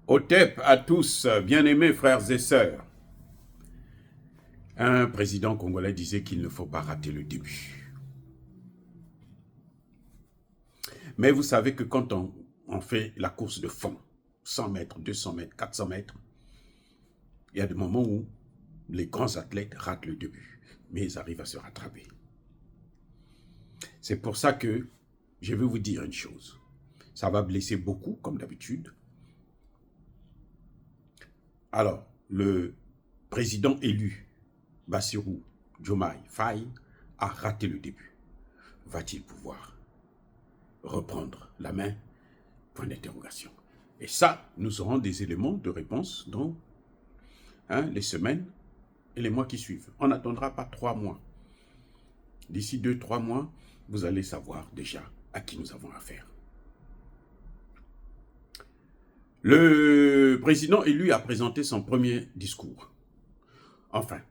Otep à tous, bien-aimés frères et sœurs. Un président congolais disait qu'il ne faut pas rater le début. Mais vous savez que quand on fait la course de fond, 100 mètres, 200 mètres, 400 mètres, il y a des moments où les grands athlètes ratent le début, mais ils arrivent à se rattraper. C'est pour ça que je vais vous dire une chose. Ça va blesser beaucoup, comme d'habitude. Alors, le président élu, Bassirou Diomaye Faye, a raté le début. Va-t-il pouvoir reprendre la main? Point d'interrogation. Et ça, nous aurons des éléments de réponse dans les semaines et les mois qui suivent. On n'attendra pas 3 mois. D'ici 2-3 mois, vous allez savoir déjà à qui nous avons affaire. Le président élu a présenté son premier discours. Enfin,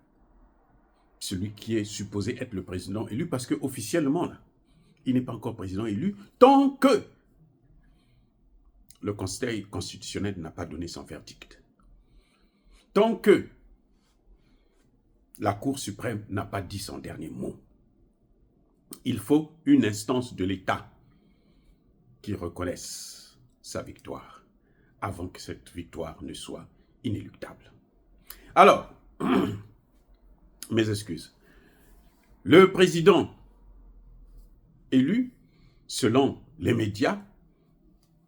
celui qui est supposé être le président élu, parce qu'officiellement, il n'est pas encore président élu, tant que le Conseil constitutionnel n'a pas donné son verdict. Tant que la Cour suprême n'a pas dit son dernier mot. Il faut une instance de l'État qui reconnaisse sa victoire avant que cette victoire ne soit inéluctable. Alors, mes excuses. Le président élu, selon les médias,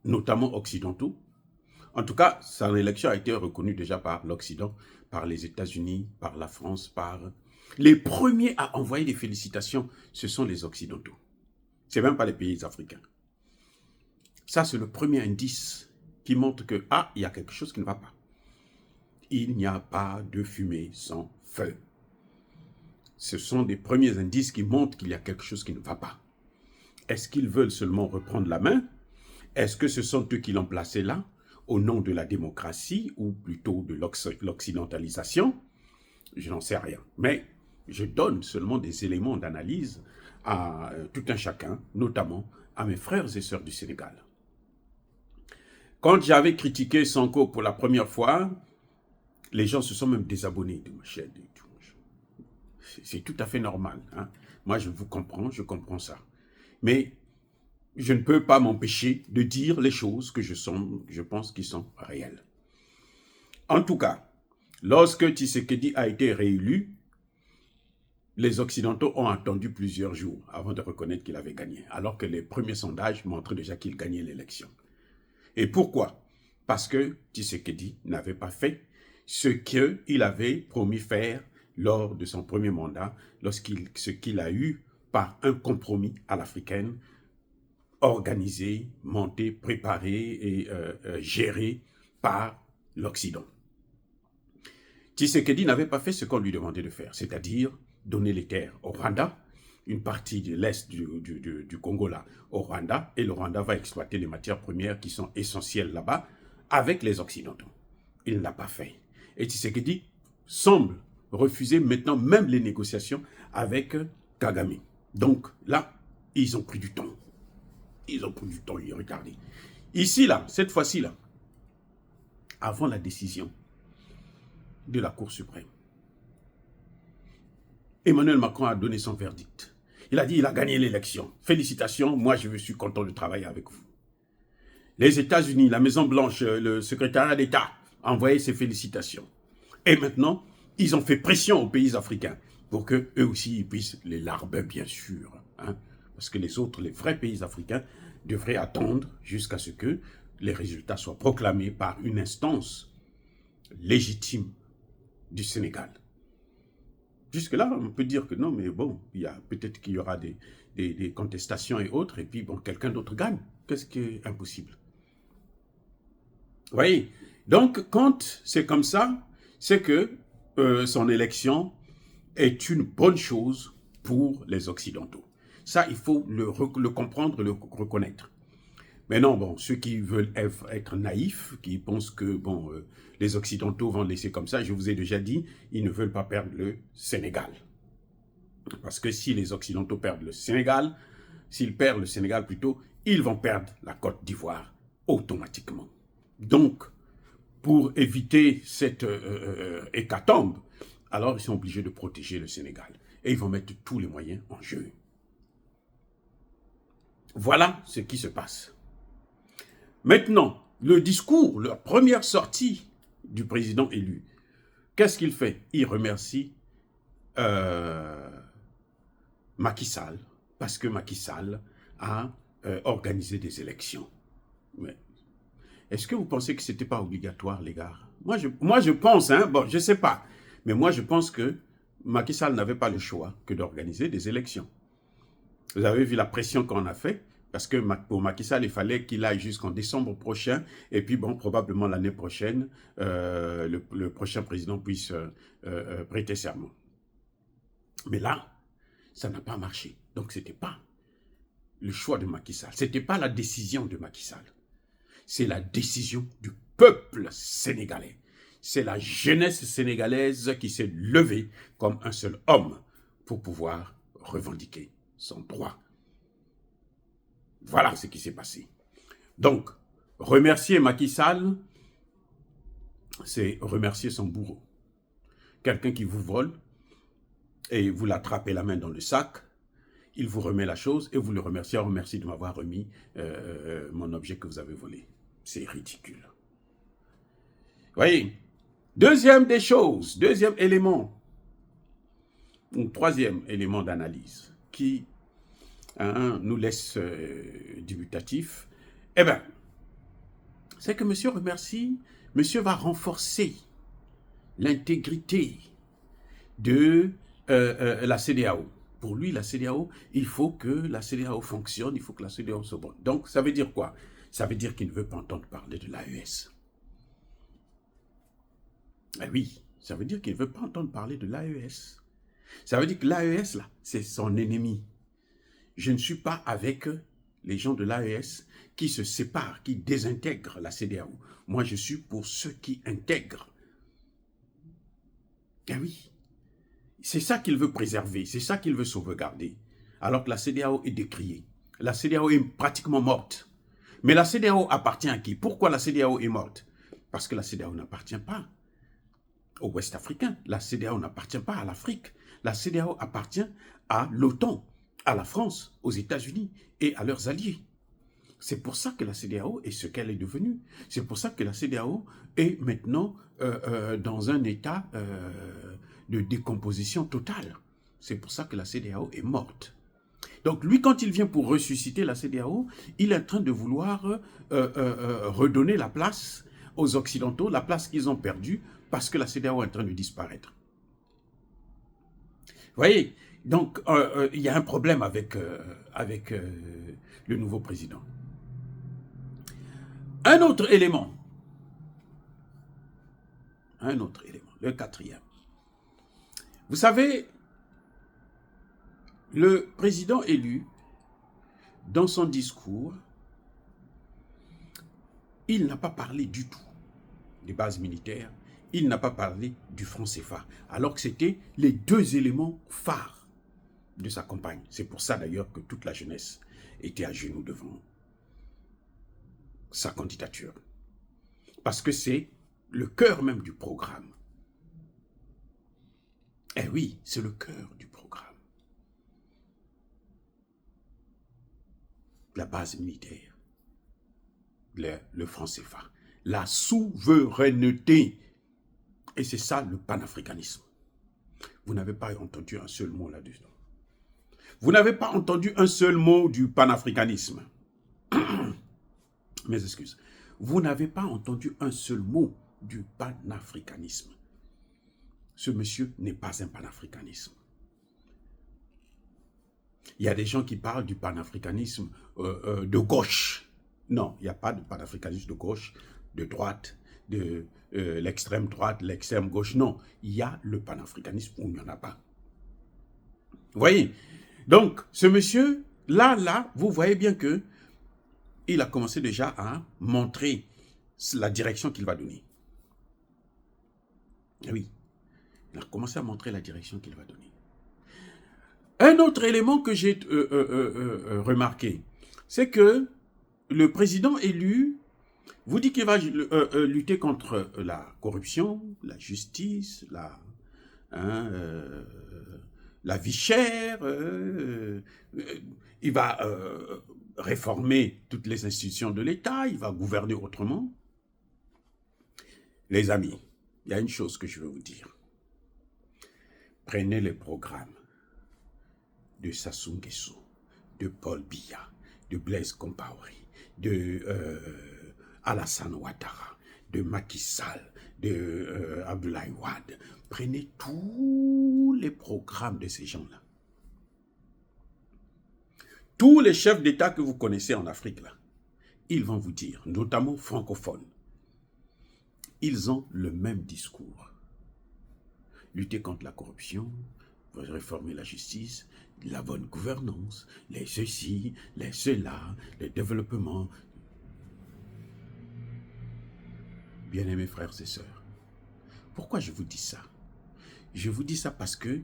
notamment occidentaux, en tout cas, son élection a été reconnue déjà par l'Occident, par les États-Unis, par la France, par... Les premiers à envoyer des félicitations, ce sont les Occidentaux. Ce n'est même pas les pays africains. Ça, c'est le premier indice qui montre que, il y a quelque chose qui ne va pas. Il n'y a pas de fumée sans feu. Ce sont des premiers indices qui montrent qu'il y a quelque chose qui ne va pas. Est-ce qu'ils veulent seulement reprendre la main? Est-ce que ce sont eux qui l'ont placé là, au nom de la démocratie, ou plutôt de l'occidentalisation? Je n'en sais rien. Mais je donne seulement des éléments d'analyse à tout un chacun, notamment à mes frères et sœurs du Sénégal. Quand j'avais critiqué Sonko pour la première fois, les gens se sont même désabonnés de ma chaîne. C'est tout à fait normal. Hein? Moi, je vous comprends, je comprends ça. Mais je ne peux pas m'empêcher de dire les choses que je pense qui sont réelles. En tout cas, lorsque Tshisekedi a été réélu, les Occidentaux ont attendu plusieurs jours avant de reconnaître qu'il avait gagné, alors que les premiers sondages montraient déjà qu'il gagnait l'élection. Et pourquoi? Parce que Tshisekedi n'avait pas fait ce qu'il avait promis faire lors de son premier mandat, ce qu'il a eu par un compromis à l'africaine, organisé, monté, préparé et géré par l'Occident. Tshisekedi n'avait pas fait ce qu'on lui demandait de faire, c'est-à-dire donner les terres au Rwanda, une partie de l'Est du Congo là, au Rwanda, et le Rwanda va exploiter les matières premières qui sont essentielles là-bas avec les Occidentaux. Il ne l'a pas fait. Et Tshisekedi semble refuser maintenant même les négociations avec Kagame. Donc là, ils ont pris du temps. Ils ont pris du temps, regardez. Ici, là, cette fois-ci, là, avant la décision de la Cour suprême, Emmanuel Macron a donné son verdict. Il a dit qu'il a gagné l'élection. Félicitations, moi je suis content de travailler avec vous. Les États-Unis, la Maison-Blanche, le secrétariat d'État a envoyé ses félicitations. Et maintenant, ils ont fait pression aux pays africains pour qu'eux aussi ils puissent les larber, bien sûr. Hein, parce que les autres, les vrais pays africains, devraient attendre jusqu'à ce que les résultats soient proclamés par une instance légitime du Sénégal. Jusque-là, on peut dire que non, mais bon, peut-être qu'il y aura des contestations et autres, et puis bon, quelqu'un d'autre gagne. Qu'est-ce qui est impossible? Vous voyez? Donc, quand c'est comme ça, c'est que son élection est une bonne chose pour les Occidentaux. Ça, il faut le comprendre, le reconnaître. Mais non, bon, ceux qui veulent être naïfs, qui pensent que bon, les Occidentaux vont laisser comme ça, je vous ai déjà dit, ils ne veulent pas perdre le Sénégal. Parce que si les Occidentaux perdent le Sénégal, s'ils perdent le Sénégal plutôt, ils vont perdre la Côte d'Ivoire automatiquement. Donc, pour éviter cette hécatombe, alors ils sont obligés de protéger le Sénégal. Et ils vont mettre tous les moyens en jeu. Voilà ce qui se passe. Maintenant, le discours, la première sortie du président élu, qu'est-ce qu'il fait? Il remercie Macky Sall, parce que Macky Sall a organisé des élections. Mais est-ce que vous pensez que ce n'était pas obligatoire, les gars? Moi, je pense, hein, bon, je ne sais pas, mais moi, je pense que Macky Sall n'avait pas le choix que d'organiser des élections. Vous avez vu la pression qu'on a fait, parce que pour Macky Sall, il fallait qu'il aille jusqu'en décembre prochain, et puis bon, probablement l'année prochaine, le prochain président puisse prêter serment. Mais là, ça n'a pas marché. Donc, ce n'était pas le choix de Macky Sall. Ce n'était pas la décision de Macky Sall. C'est la décision du peuple sénégalais. C'est la jeunesse sénégalaise qui s'est levée comme un seul homme pour pouvoir revendiquer son droit. Voilà ce qui s'est passé. Donc, remercier Macky Sall, c'est remercier son bourreau. Quelqu'un qui vous vole et vous l'attrapez la main dans le sac, il vous remet la chose et vous le remerciez. Remercie de m'avoir remis mon objet que vous avez volé. C'est ridicule. Voyez, deuxième des choses, deuxième élément, ou troisième élément d'analyse qui nous laisse dubitatif, eh bien, c'est que monsieur remercie, monsieur va renforcer l'intégrité de la CEDEAO. Pour lui, la CEDEAO, il faut que la CEDEAO fonctionne, il faut que la CEDEAO soit bonne. Donc, ça veut dire quoi? Ça veut dire qu'il ne veut pas entendre parler de l'AES. Eh oui, ça veut dire qu'il ne veut pas entendre parler de l'AES. Ça veut dire que l'AES, là, c'est son ennemi. Je ne suis pas avec les gens de l'AES qui se séparent, qui désintègrent la CEDEAO. Moi, je suis pour ceux qui intègrent. Eh oui, c'est ça qu'il veut préserver, c'est ça qu'il veut sauvegarder. Alors que la CEDEAO est décriée. La CEDEAO est pratiquement morte. Mais la CEDEAO appartient à qui? Pourquoi la CEDEAO est morte? Parce que la CEDEAO n'appartient pas aux Ouest africains. La CEDEAO n'appartient pas à l'Afrique. La CEDEAO appartient à l'OTAN, à la France, aux États-Unis et à leurs alliés. C'est pour ça que la CEDEAO est ce qu'elle est devenue. C'est pour ça que la CEDEAO est maintenant dans un état de décomposition totale. C'est pour ça que la CEDEAO est morte. Donc lui, quand il vient pour ressusciter la CEDEAO, il est en train de vouloir redonner la place aux Occidentaux, la place qu'ils ont perdue parce que la CEDEAO est en train de disparaître. Vous voyez, donc il y a un problème avec le nouveau président. Un autre élément, le quatrième. Vous savez, le président élu, dans son discours, il n'a pas parlé du tout des bases militaires, il n'a pas parlé du franc CFA, alors que c'était les deux éléments phares de sa campagne. C'est pour ça d'ailleurs que toute la jeunesse était à genoux devant sa candidature. Parce que c'est le cœur même du programme. Eh oui, c'est le cœur du programme. La base militaire, le franc CFA, la souveraineté. Et c'est ça le panafricanisme. Vous n'avez pas entendu un seul mot là-dessus. Vous n'avez pas entendu un seul mot du panafricanisme. Mes excuses. Vous n'avez pas entendu un seul mot du panafricanisme. Ce monsieur n'est pas un panafricanisme. Il y a des gens qui parlent du panafricanisme de gauche. Non, il n'y a pas de panafricanisme de gauche, de droite, de l'extrême droite, l'extrême gauche. Non, il y a le panafricanisme où il n'y en a pas. Vous voyez? Donc, ce monsieur, là, vous voyez bien que il a commencé déjà à montrer la direction qu'il va donner. Oui, il a commencé à montrer la direction qu'il va donner. Un autre élément que j'ai remarqué, c'est que le président élu vous dites qu'il va lutter contre la corruption, la justice, hein, la vie chère, il va réformer toutes les institutions de l'État, il va gouverner autrement. Les amis, il y a une chose que je veux vous dire. Prenez les programmes de Sassou Nguesso, de Paul Biya, de Blaise Compaoré, de Alassane Ouattara, de Macky Sall, de Abdoulaye Wade. Prenez tous les programmes de ces gens-là. Tous les chefs d'État que vous connaissez en Afrique, là, ils vont vous dire, notamment francophones, ils ont le même discours. Lutter contre la corruption, réformer la justice, la bonne gouvernance, les ceci, les cela, le développement. Bien-aimés frères et sœurs, pourquoi je vous dis ça? Je vous dis ça parce que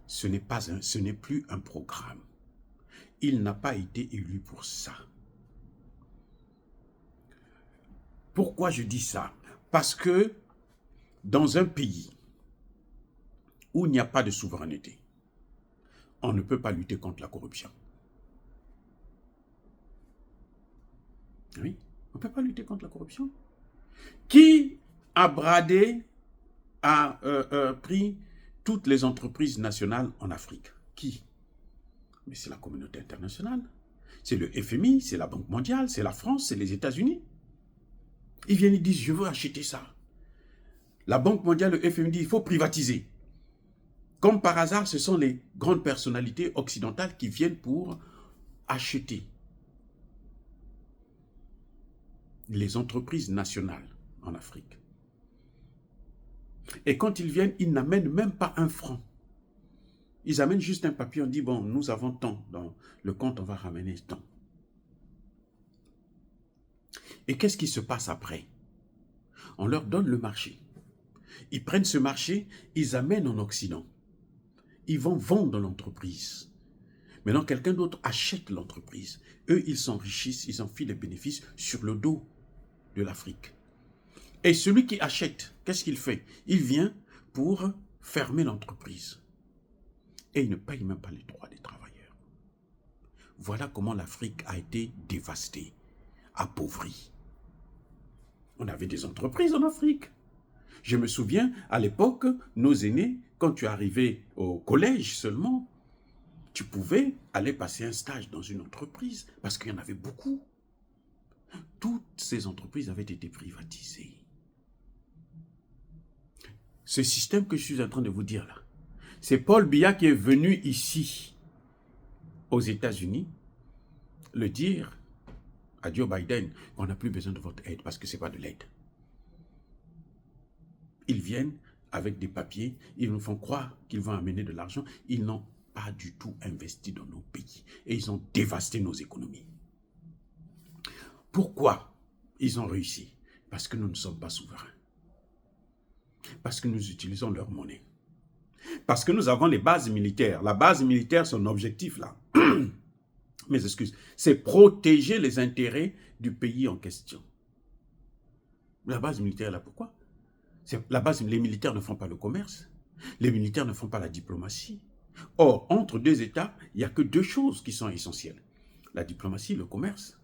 ce n'est plus un programme. Il n'a pas été élu pour ça. Pourquoi je dis ça? Parce que dans un pays où il n'y a pas de souveraineté, on ne peut pas lutter contre la corruption. Oui, on ne peut pas lutter contre la corruption. Qui a bradé, a pris toutes les entreprises nationales en Afrique? Qui? Mais c'est la communauté internationale. C'est le FMI, c'est la Banque mondiale, c'est la France, c'est les États-Unis. Ils viennent et disent, je veux acheter ça. La Banque mondiale, le FMI dit, il faut privatiser. Comme par hasard, ce sont les grandes personnalités occidentales qui viennent pour acheter les entreprises nationales en Afrique. Et quand ils viennent, ils n'amènent même pas un franc. Ils amènent juste un papier, on dit, bon, nous avons tant, dans le compte, on va ramener tant. Et qu'est-ce qui se passe après? On leur donne le marché. Ils prennent ce marché, ils amènent en Occident. Ils vont vendre l'entreprise. Maintenant, quelqu'un d'autre achète l'entreprise. Eux, ils s'enrichissent, ils en filent les bénéfices sur le dos de l'Afrique. Et celui qui achète, qu'est-ce qu'il fait? Il vient pour fermer l'entreprise. Et il ne paye même pas les droits des travailleurs. Voilà comment l'Afrique a été dévastée, appauvrie. On avait des entreprises en Afrique. Je me souviens, à l'époque, nos aînés, quand tu arrivais au collège seulement, tu pouvais aller passer un stage dans une entreprise parce qu'il y en avait beaucoup. Toutes ces entreprises avaient été privatisées. Ce système que je suis en train de vous dire là, c'est Paul Biya qui est venu ici, aux États-Unis, le dire à Joe Biden qu'on n'a plus besoin de votre aide parce que ce n'est pas de l'aide. Ils viennent avec des papiers, ils nous font croire qu'ils vont amener de l'argent. Ils n'ont pas du tout investi dans nos pays et ils ont dévasté nos économies. Pourquoi ils ont réussi? Parce que nous ne sommes pas souverains. Parce que nous utilisons leur monnaie. Parce que nous avons les bases militaires. La base militaire, son objectif là, mes excuses, c'est protéger les intérêts du pays en question. La base militaire là, pourquoi? La base, les militaires ne font pas le commerce. Les militaires ne font pas la diplomatie. Or, entre deux États, il n'y a que deux choses qui sont essentielles. La diplomatie, le commerce.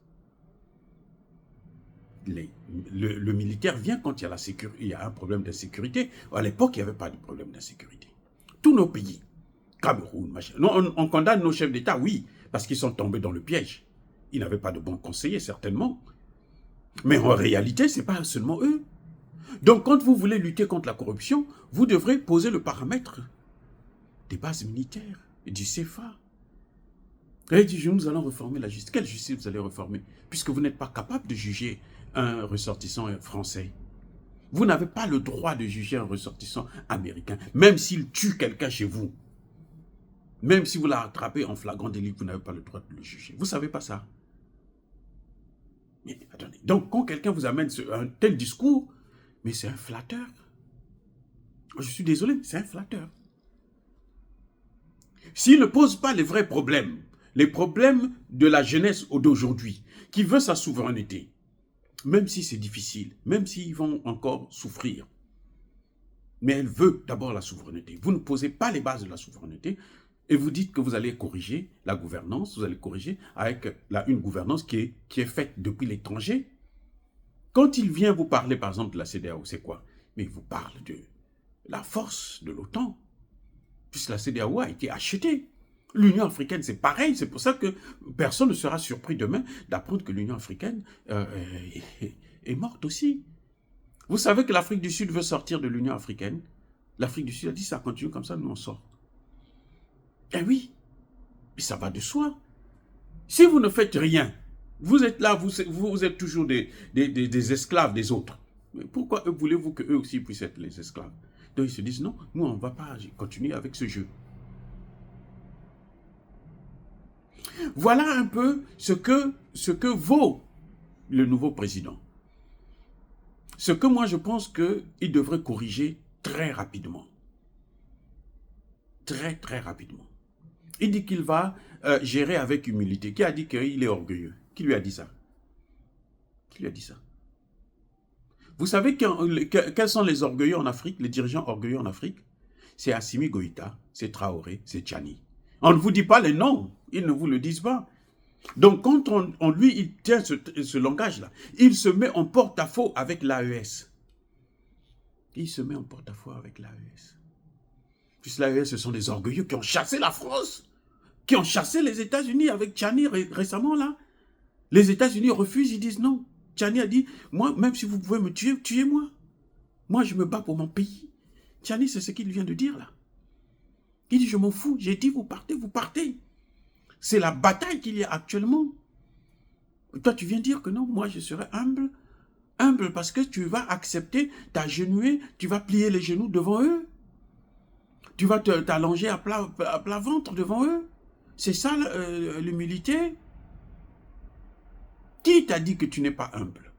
Le militaire vient quand il y a un problème d'insécurité. À l'époque, il n'y avait pas de problème d'insécurité. Tous nos pays, Cameroun, machin. Non, on condamne nos chefs d'État, oui, parce qu'ils sont tombés dans le piège. Ils n'avaient pas de bons conseillers, certainement. Mais en réalité, ce n'est pas seulement eux. Donc, quand vous voulez lutter contre la corruption, vous devrez poser le paramètre des bases militaires et du CFA. Et il dit, nous allons réformer la justice. Quelle justice vous allez réformer? Puisque vous n'êtes pas capable de juger un ressortissant français. Vous n'avez pas le droit de juger un ressortissant américain, même s'il tue quelqu'un chez vous. Même si vous l'attrapez en flagrant délit, vous n'avez pas le droit de le juger. Vous ne savez pas ça? Mais attendez. Donc, quand quelqu'un vous amène un tel discours, mais c'est un flatteur. Je suis désolé, mais c'est un flatteur. S'il ne pose pas les vrais problèmes, les problèmes de la jeunesse d'aujourd'hui, qui veut sa souveraineté, même si c'est difficile, même s'ils vont encore souffrir. Mais elle veut d'abord la souveraineté. Vous ne posez pas les bases de la souveraineté et vous dites que vous allez corriger la gouvernance, vous allez corriger avec une gouvernance qui est faite depuis l'étranger. Quand il vient vous parler, par exemple, de la CEDEAO, c'est quoi? Mais il vous parle de la force de l'OTAN, puisque la CEDEAO a été achetée. L'Union africaine, c'est pareil. C'est pour ça que personne ne sera surpris demain d'apprendre que l'Union africaine est morte aussi. Vous savez que l'Afrique du Sud veut sortir de l'Union africaine. L'Afrique du Sud a dit, ça continue comme ça, nous on sort. Eh oui, mais ça va de soi. Si vous ne faites rien, vous êtes là, vous êtes toujours des esclaves des autres. Mais pourquoi voulez-vous qu'eux aussi puissent être les esclaves? Donc ils se disent, non, nous on ne va pas continuer avec ce jeu. Voilà un peu ce que vaut le nouveau président. Ce que moi je pense qu'il devrait corriger très rapidement. Très très rapidement. Il dit qu'il va gérer avec humilité. Qui a dit qu'il est orgueilleux? Qui lui a dit ça? Qui lui a dit ça? Vous savez quels sont les orgueilleux en Afrique, les dirigeants orgueilleux en Afrique? C'est Assimi Goïta, c'est Traoré, c'est Tchani. On ne vous dit pas les noms, ils ne vous le disent pas. Donc quand lui, il tient ce langage-là, il se met en porte-à-faux avec l'AES. Il se met en porte-à-faux avec l'AES. Puisque l'AES, ce sont des orgueilleux qui ont chassé la France, qui ont chassé les États-Unis avec Tchani récemment là. Les États-Unis refusent, ils disent non. Tchani a dit, moi, même si vous pouvez me tuer, tuez-moi. Moi, je me bats pour mon pays. Tchani, c'est ce qu'il vient de dire là. Il dit, je m'en fous, j'ai dit, vous partez, vous partez. C'est la bataille qu'il y a actuellement. Toi, tu viens dire que non, moi, je serai humble. Humble parce que tu vas accepter, t'agenouiller, tu vas plier les genoux devant eux. Tu vas t'allonger à plat ventre devant eux. C'est ça l'humilité. Qui t'a dit que tu n'es pas humble?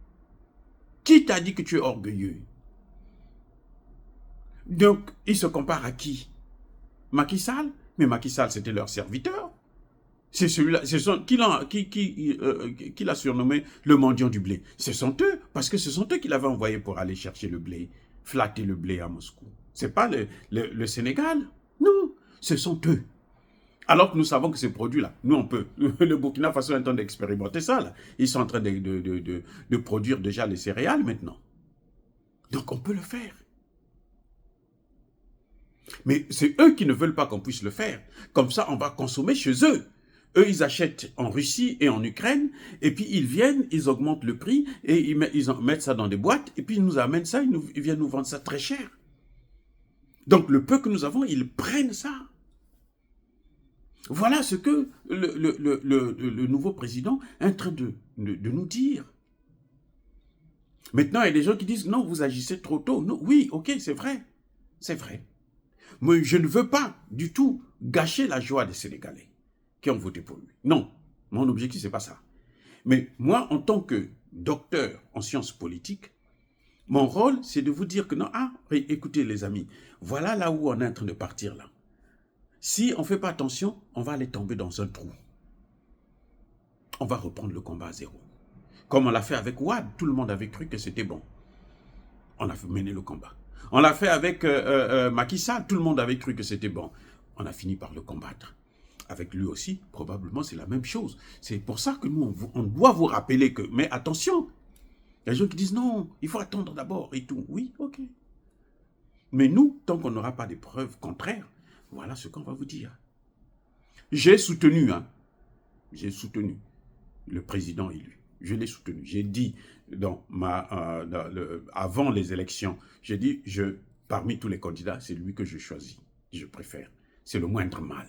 Qui t'a dit que tu es orgueilleux? Donc, ils se comparent à qui? Macky Sall? Mais Macky Sall, c'était leur serviteur. C'est celui-là, qui l'a surnommé le mendiant du blé. Ce sont eux, parce que ce sont eux qui l'avaient envoyé pour aller chercher le blé, flatter le blé à Moscou. Ce n'est pas le Sénégal, non, ce sont eux. Alors que nous savons que ces produits-là, nous on peut. Le Burkina Faso est en train d'expérimenter ça, là. Ils sont en train de produire déjà les céréales maintenant. Donc on peut le faire. Mais c'est eux qui ne veulent pas qu'on puisse le faire. Comme ça, on va consommer chez eux. Eux, ils achètent en Russie et en Ukraine, et puis ils viennent, ils augmentent le prix, et ils mettent ça dans des boîtes, et puis ils nous amènent ça, ils viennent nous vendre ça très cher. Donc le peu que nous avons, ils prennent ça. Voilà ce que le nouveau président est en train de nous dire. Maintenant, il y a des gens qui disent, non, vous agissez trop tôt. Non, oui, ok, c'est vrai. C'est vrai. Mais je ne veux pas du tout gâcher la joie des Sénégalais qui ont voté pour lui. Non, mon objectif, c'est pas ça. Mais moi, en tant que docteur en sciences politiques, mon rôle, c'est de vous dire que non, écoutez les amis, voilà là où on est en train de partir là. Si on ne fait pas attention, on va aller tomber dans un trou. On va reprendre le combat à zéro. Comme on l'a fait avec Ouad, tout le monde avait cru que c'était bon. On a mené le combat. On l'a fait avec Macky Sall, tout le monde avait cru que c'était bon. On a fini par le combattre. Avec lui aussi, probablement c'est la même chose. C'est pour ça que nous, on doit vous rappeler que, mais attention, il y a des gens qui disent non, il faut attendre d'abord et tout. Oui, ok. Mais nous, tant qu'on n'aura pas de preuves contraires, voilà ce qu'on va vous dire. J'ai soutenu le président élu. Je l'ai soutenu. J'ai dit, avant les élections, j'ai dit, parmi tous les candidats, c'est lui que je choisis. Je préfère. C'est le moindre mal.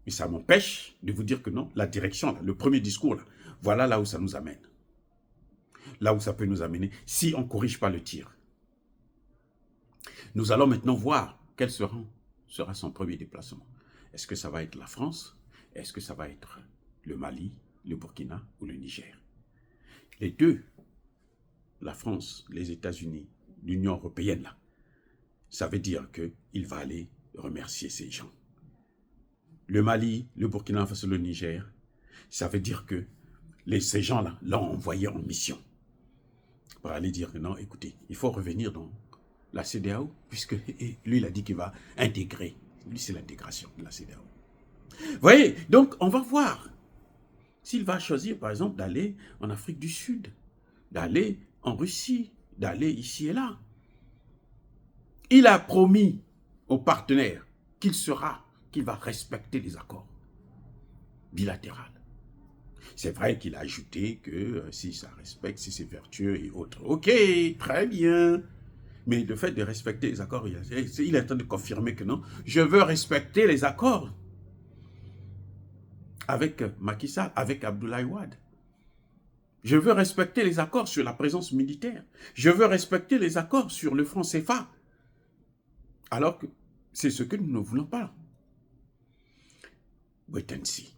Mais ça m'empêche de vous dire que non, la direction, là, le premier discours, là, voilà là où ça nous amène. Là où ça peut nous amener, si on ne corrige pas le tir. Nous allons maintenant voir quel sera son premier déplacement. Est-ce que ça va être la France? Est-ce que ça va être le Mali, le Burkina ou le Niger? Les deux, la France, les États-Unis, l'Union européenne, là, ça veut dire qu'il va aller remercier ces gens. Le Mali, le Burkina Faso, le Niger, ça veut dire que ces gens-là l'ont envoyé en mission pour aller dire que non, écoutez, il faut revenir dans la CEDEAO, puisque lui, il a dit qu'il va intégrer. Lui, c'est l'intégration de la CEDEAO. Vous voyez, donc on va voir s'il va choisir, par exemple, d'aller en Afrique du Sud, d'aller en Russie, d'aller ici et là. Il a promis aux partenaires qu'il va respecter les accords bilatéraux. C'est vrai qu'il a ajouté que si ça respecte, si c'est vertueux et autres. Ok, très bien. Mais le fait de respecter les accords, il est en train de confirmer que non, je veux respecter les accords avec Macky Sall, avec Abdoulaye Wade. Je veux respecter les accords sur la présence militaire. Je veux respecter les accords sur le franc CFA. Alors que c'est ce que nous ne voulons pas. Wait and see.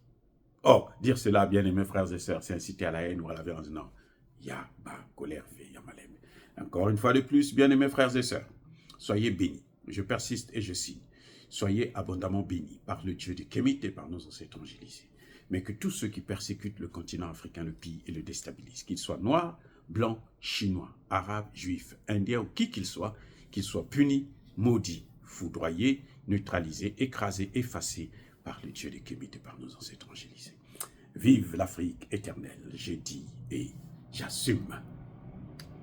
Oh, dire cela, bien-aimés frères et sœurs, c'est inciter à la haine ou à la violence. Non. Colère, Yamalem. Encore une fois de plus, bien-aimés frères et sœurs, soyez bénis. Je persiste et je signe. Soyez abondamment bénis par le Dieu de Kémite et par nos ancêtres angélisés. Mais que tous ceux qui persécutent le continent africain le pillent et le déstabilisent, qu'ils soient noirs, blancs, chinois, arabes, juifs, indiens ou qui qu'ils soient punis, maudits, foudroyés, neutralisés, écrasés, effacés par le Dieu de Kémite et par nos ancêtres angélisés. Vive l'Afrique éternelle, j'ai dit et j'assume.